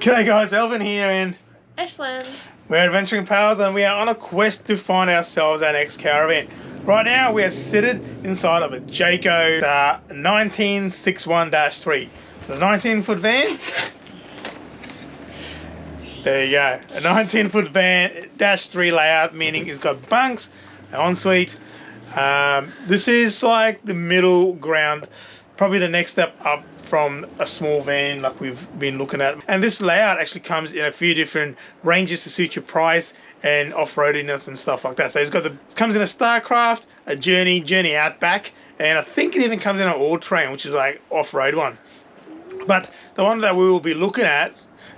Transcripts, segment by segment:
G'day guys, Elvin here and Ashland. we're Adventuring Pals and we are on a quest to find ourselves our next caravan. Right now we are seated inside of a Jayco 1961-3. So a 19-foot van. There you go. A 19-foot van -3 layout, meaning it's got bunks, an ensuite. This is like the middle ground, probably the next step up from a small van like we've been looking at. And this layout actually comes in a few different ranges to suit your price and off-roadiness and stuff like that. So it comes in a StarCraft, a Journey Outback, and I think it even comes in an All Terrain, which is like off-road one. But the one that we will be looking at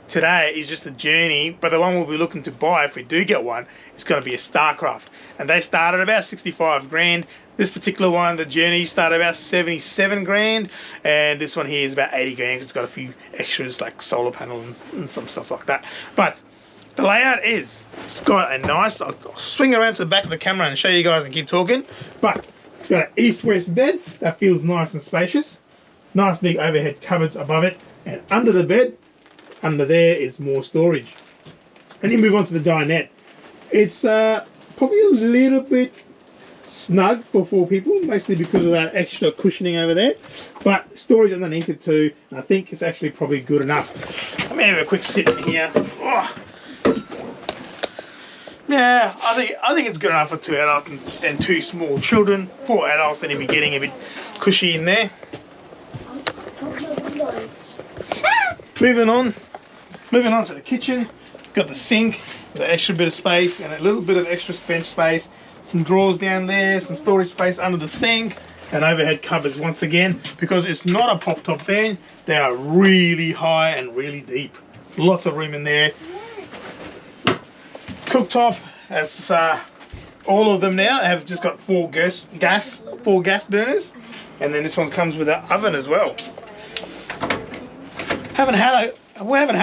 today is just a Journey, but the one we'll be looking to buy if we do get one is going to be a StarCraft, and they start at about 65 grand. This particular one, the Journey, started about 77 grand, and this one here is about 80 grand because it's got a few extras like solar panels and some stuff like that. But the layout is, it's got a nice, I'll swing around to the back of the camera and show you guys and keep talking, but it's got an east-west bed that feels nice and spacious, nice big overhead cupboards above it, and under the bed, under there is more storage. And then move on to the dinette. It's probably a little bit snug for 4 people, mostly because of that extra cushioning over there, but storage underneath it too. I think it's actually probably good enough. Let me have a quick sit in here. Oh. Yeah, I think it's good enough for 2 adults and 2 small children. 4 adults, then you'll be getting a bit cushy in there. Moving on to the kitchen. Got the sink with an extra bit of space and a little bit of extra bench space. Some drawers down there, some storage space under the sink, and overhead cupboards once again, because it's not a pop-top van. They are really high and really deep. Lots of room in there. Cooktop, as all of them now have just got 4 gas burners, and then this one comes with an oven as well. We haven't had a oven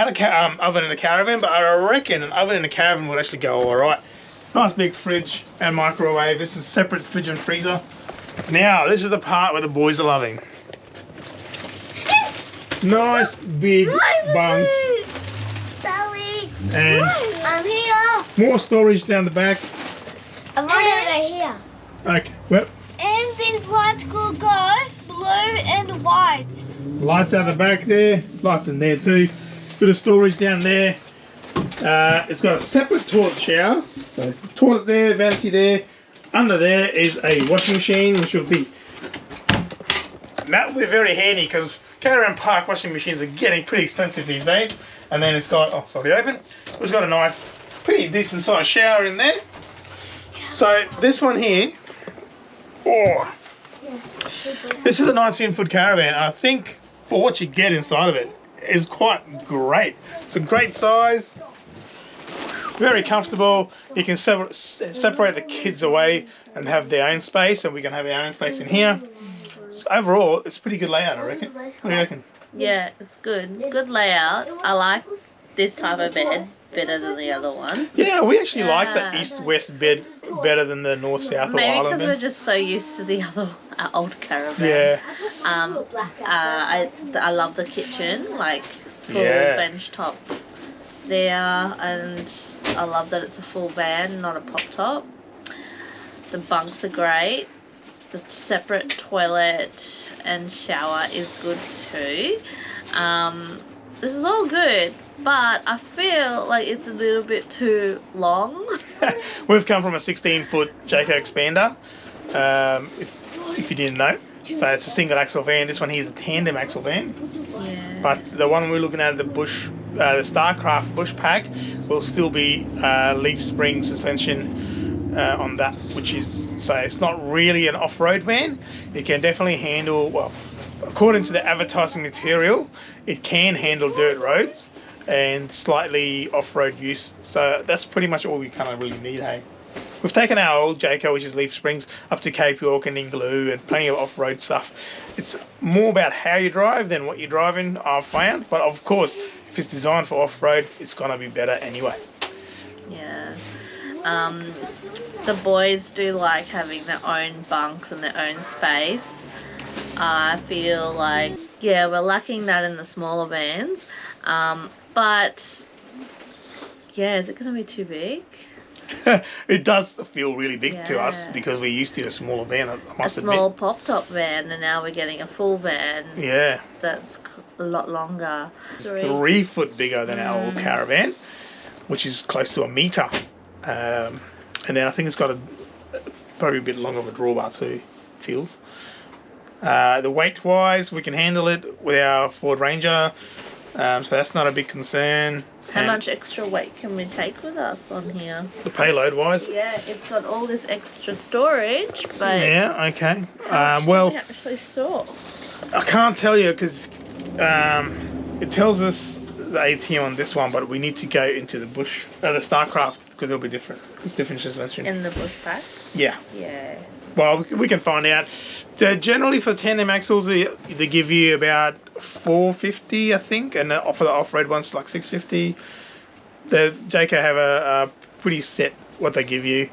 in a caravan, but I reckon an oven in a caravan would actually go all right. Nice big fridge and microwave. This is separate fridge and freezer. Now, this is the part where the boys are loving. Nice big bunks. Sally, and I'm here. More storage down the back. I'm over here. Okay, well. And these lights could go blue and white. Lights out the back there. Lights in there too. Bit of storage down there. It's got a separate toilet shower, so toilet there, vanity there. Under there is a washing machine, which will be, that will be very handy because caravan park washing machines are getting pretty expensive these days. And then it's got, oh sorry, open. It's got a nice, pretty decent sized shower in there. So this one here, oh, this is a 19-foot caravan. I think for what you get inside of it is quite great. It's a great size. Very comfortable. You can separate the kids away and have their own space, and we can have our own space in here. So overall, it's a pretty good layout, I reckon. What do you reckon? Yeah, it's good. Good layout. I like this type of bed better than the other one. Yeah, we actually like the east-west bed better than the north-south or island beds. Maybe because we're just so used to the other old caravan. Yeah. I love the kitchen, like full bench top there, and I love that it's a full van, not a pop top. The bunks are great. The separate toilet and shower is good too. This is all good, but I feel like it's a little bit too long. We've come from a 16-foot Jayco expander, if you didn't know. So it's a single axle van. This one here is a tandem axle van. Yeah. But the one we're looking at, the StarCraft Bushpack, will still be leaf spring suspension on that, which is, so it's not really an off-road van. It can definitely handle, well, according to the advertising material, it can handle dirt roads and slightly off-road use. So that's pretty much all we kind of really need, hey? We've taken our old Jayco, which is leaf springs, up to Cape York and Ingaloo and plenty of off-road stuff. It's more about how you drive than what you're driving, I've found. But of course, if it's designed for off-road, it's going to be better anyway. Yeah. The boys do like having their own bunks and their own space. I feel like, yeah, we're lacking that in the smaller vans. But yeah, is it going to be too big? It does feel really big to us Yeah. because we're used to a smaller van, I A must small admit. pop-top van, and now we're getting a full van. Yeah. That's a lot longer. It's 3 foot bigger than our old caravan, which is close to a metre. And then I think it's got probably a bit longer of a drawbar too, feels. The weight-wise, we can handle it with our Ford Ranger, so that's not a big concern. How And much extra weight can we take with us on here? the payload-wise? Yeah, it's got all this extra storage, but Yeah, okay. how much Well, can we actually store? I can't tell you because it tells us the ATM on this one, but we need to go into the the StarCraft because it'll be different. It's different suspension. In the Bushpack? Yeah. Yeah. Well, we can find out. Generally for tandem axles, they give you about $450, I think, and for the off-road ones, like $650. The Jayco have a pretty set what they give you.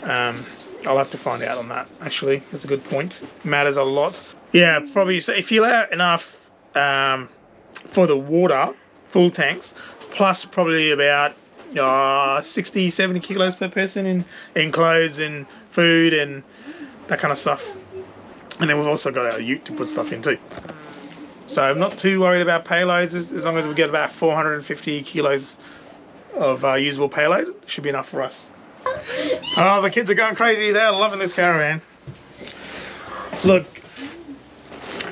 I'll have to find out on that. Actually, that's a good point. Matters a lot. Yeah, probably. So if you allow enough for the water, full tanks, plus probably about 60, 70 kilos per person in clothes and food and that kind of stuff. And then we've also got our ute to put stuff in too. So I'm not too worried about payloads as long as we get about 450 kilos of usable payload. It should be enough for us. Oh, the kids are going crazy. They're loving this caravan. Look,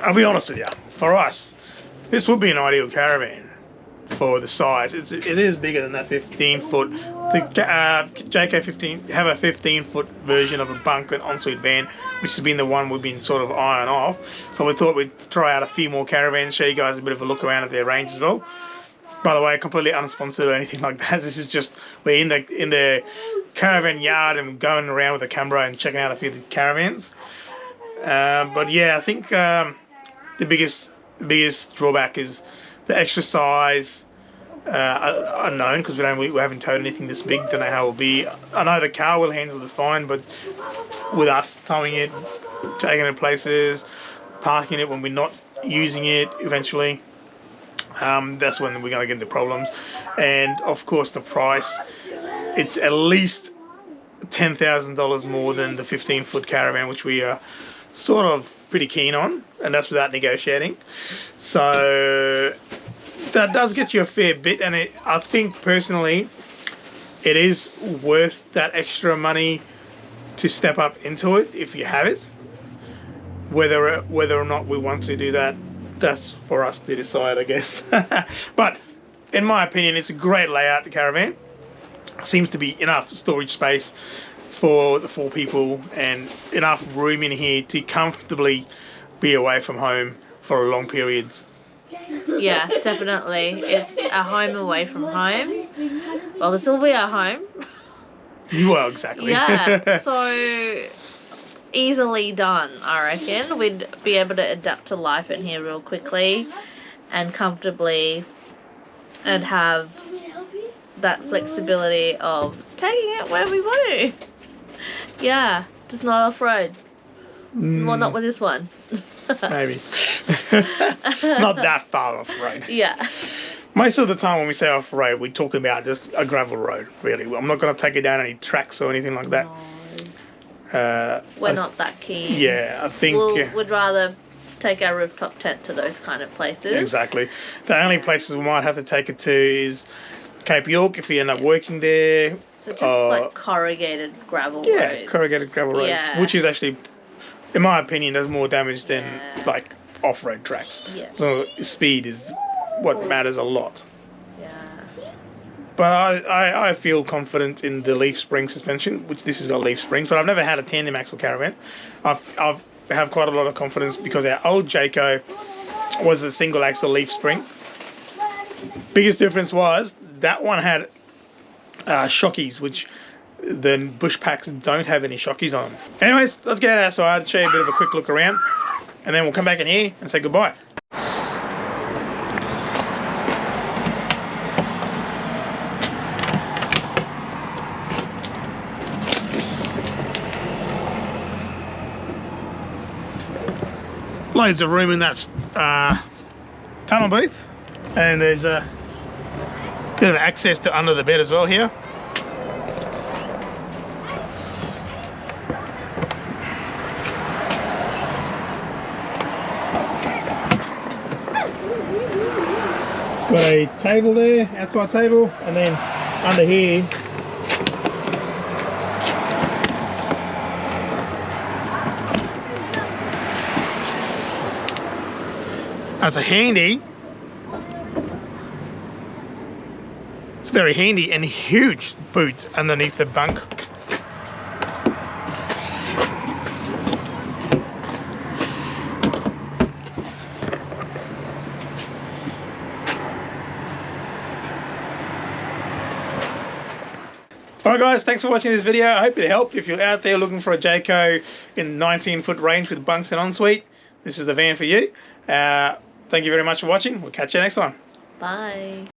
I'll be honest with you. For us, this would be an ideal caravan for the size. It is bigger than that 15-foot. The Jayco 15 have a 15-foot version of a bunk and ensuite van, which has been the one we've been sort of eyeing off. So we thought we'd try out a few more caravans, show you guys a bit of a look around at their range as well. By the way, completely unsponsored or anything like that. This is just we're in the caravan yard and going around with a camera and checking out a few of the caravans. But yeah, I think the biggest drawback is the extra size. Unknown because we haven't towed anything this big. Don't know how it will be. I know the car will handle it fine, but with us towing it, taking it places, parking it when we're not using it eventually, that's when we're going to get into problems. And of course the price, it's at least $10,000 more than the 15-foot caravan, which we are sort of pretty keen on, and that's without negotiating. So that does get you a fair bit, and I think personally it is worth that extra money to step up into it if you have it. Whether or not we want to do that, that's for us to decide, I guess. But in my opinion, it's a great layout, the caravan. Seems to be enough storage space for the 4 people and enough room in here to comfortably be away from home for long periods. Yeah, definitely. It's a home away from home. Well, this will be our home. Well, exactly. Yeah, so easily done, I reckon. We'd be able to adapt to life in here real quickly and comfortably and have that flexibility of taking it where we want to. Yeah, just not off-road. Well, not with this one. Maybe. Not that far off road. Yeah. Most of the time when we say off road, we're talking about just a gravel road, really. I'm not going to take it down any tracks or anything like that. No. We're not that keen. Yeah, I think... We'd rather take our rooftop tent to those kind of places. Exactly. The only places we might have to take it to is Cape York if we end up working there. So just like corrugated gravel roads. Yeah, corrugated gravel roads, which is actually... in my opinion, does more damage than like off-road tracks. Yeah. So speed is what matters a lot. Yeah. But I feel confident in the leaf spring suspension, which this has got leaf springs, but I've never had a tandem axle caravan. I have quite a lot of confidence because our old Jayco was a single axle leaf spring. Biggest difference was that one had shockies, which the Bushpacks don't have any shockies on them. Anyways, let's get outside and show you a bit of a quick look around, and then we'll come back in here and say goodbye. Loads of room in that tunnel booth, and there's a Bit of access to under the bed as well here. It's got a table there, outside table, and then under here as a handy, it's very handy and huge boot underneath the bunk. Alright guys, thanks for watching this video. I hope it helped. If you're out there looking for a Jayco in 19-foot range with bunks and ensuite, this is the van for you. Thank you very much for watching. We'll catch you next time. Bye.